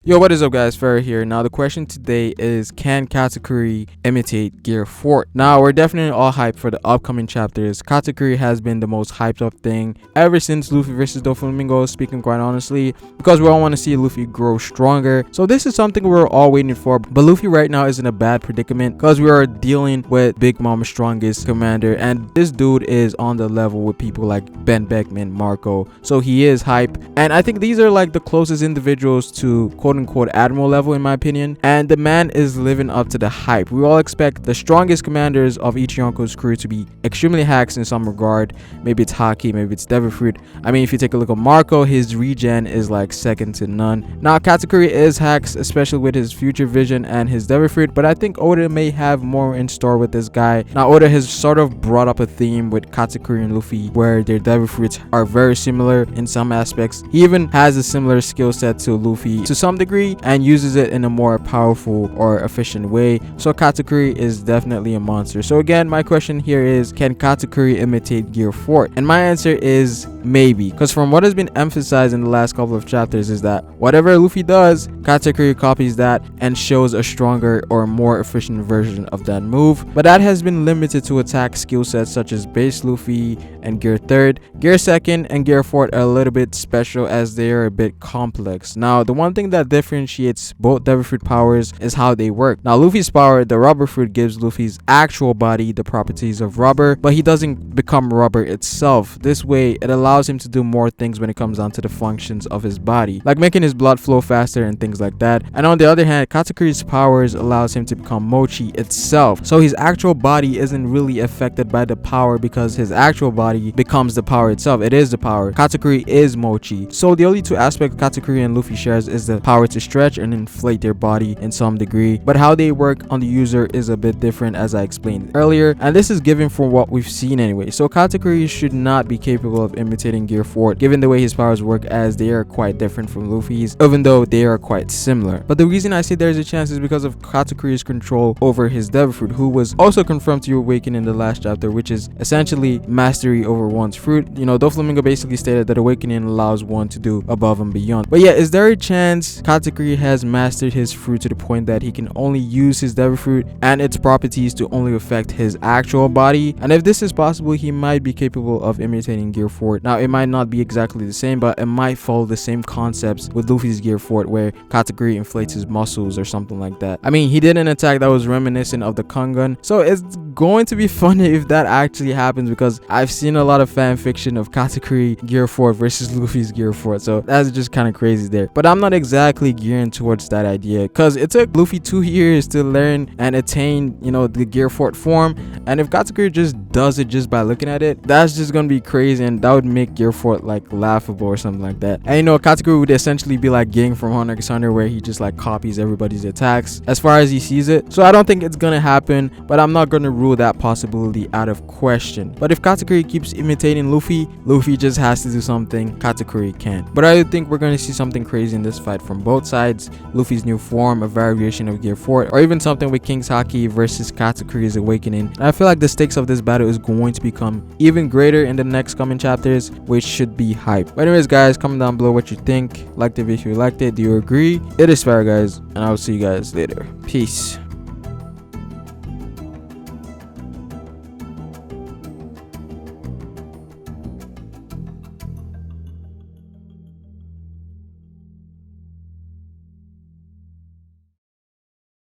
Yo, what is up guys, Ferro here. Now the question today is, can Katakuri imitate Gear 4? Now we're definitely all hyped for the upcoming chapters. Katakuri has been the most hyped up thing ever since Luffy versus Doflamingo, speaking quite honestly, because we all want to see Luffy grow stronger. So this is something we're all waiting for, but Luffy right now is in a bad predicament because we are dealing with Big Mom's strongest commander, and this dude is on the level with people like Ben Beckman, Marco, so he is hype. And I think these are like the closest individuals to quote-unquote admiral level in my opinion, and the man is living up to the hype. We all expect the strongest commanders of each Yonko's crew to be extremely hacks in some regard. Maybe it's Haki, maybe it's Devil Fruit. I mean, if you take a look at Marco, his regen is like second to none. Now Katakuri is hacks, especially with his future vision and his Devil Fruit, but I think Oda may have more in store with this guy. Now Oda has sort of brought up a theme with Katakuri and Luffy where their Devil Fruits are very similar in some aspects. He even has a similar skill set to Luffy to some degree and uses it in a more powerful or efficient way. So Katakuri is definitely a monster. So again, my question here is, can Katakuri imitate Gear 4? And my answer is maybe, because from what has been emphasized in the last couple of chapters is that whatever Luffy does, Katakuri copies that and shows a stronger or more efficient version of that move. But that has been limited to attack skill sets such as base Luffy and Gear 3rd. Gear 2nd and Gear 4th are a little bit special as they are a bit complex. Now the one thing that differentiates both Devil Fruit powers is how they work. Now Luffy's power, the Rubber Fruit, gives Luffy's actual body the properties of rubber, but he doesn't become rubber itself. This way it allows him to do more things when it comes down to the functions of his body, like making his blood flow faster and things like that. And on the other hand, Katakuri's powers allows him to become Mochi itself, so his actual body isn't really affected by the power because his actual body becomes the power itself. It is the power. Katakuri is Mochi. So the only two aspects Katakuri and Luffy shares is the power to stretch and inflate their body in some degree, but how they work on the user is a bit different as I explained earlier, and this is given from what we've seen anyway. So Katakuri should not be capable of imitating Gear 4 given the way his powers work, as they are quite different from Luffy's, even though they are quite similar. But the reason I say there's a chance is because of Katakuri's control over his Devil Fruit, who was also confirmed to awaken in the last chapter, which is essentially mastery over one's fruit. You know, Doflamingo basically stated that awakening allows one to do above and beyond. But yeah, is there a chance Katakuri has mastered his fruit to the point that he can only use his Devil Fruit and its properties to only affect his actual body? And if this is possible, he might be capable of imitating Gear 4. Now it might not be exactly the same, but it might follow the same concepts with Luffy's Gear 4 where Katakuri inflates his muscles or something like that. I mean, he did an attack that was reminiscent of the Kangan, so it's going to be funny if that actually happens, because I've seen a lot of fan fiction of Katakuri Gear 4 versus Luffy's Gear 4, so that's just kind of crazy there. But I'm not exactly gearing towards that idea because it took Luffy 2 years to learn and attain, you know, the Gear 4 form, and if Katakuri just does it just by looking at it, that's just gonna be crazy, and that would make Gear 4 like laughable or something like that. And you know, Katakuri would essentially be like Ging from Hunter x Hunter, where he just like copies everybody's attacks as far as he sees it. So I don't think it's gonna happen, but I'm not gonna rule that possibility out of question. But if Katakuri keeps imitating Luffy, Luffy just has to do something Katakuri can't. But I think we're gonna see something crazy in this fight from both sides. Luffy's new form, a variation of Gear 4, or even something with King's Haki versus Katakuri's awakening. And I feel like the stakes of this battle is going to become even greater in the next coming chapters, which should be hype. But anyways guys, comment down below what you think. Like the video if you liked it. Do you agree? It is fair guys, and I will see you guys later. Peace.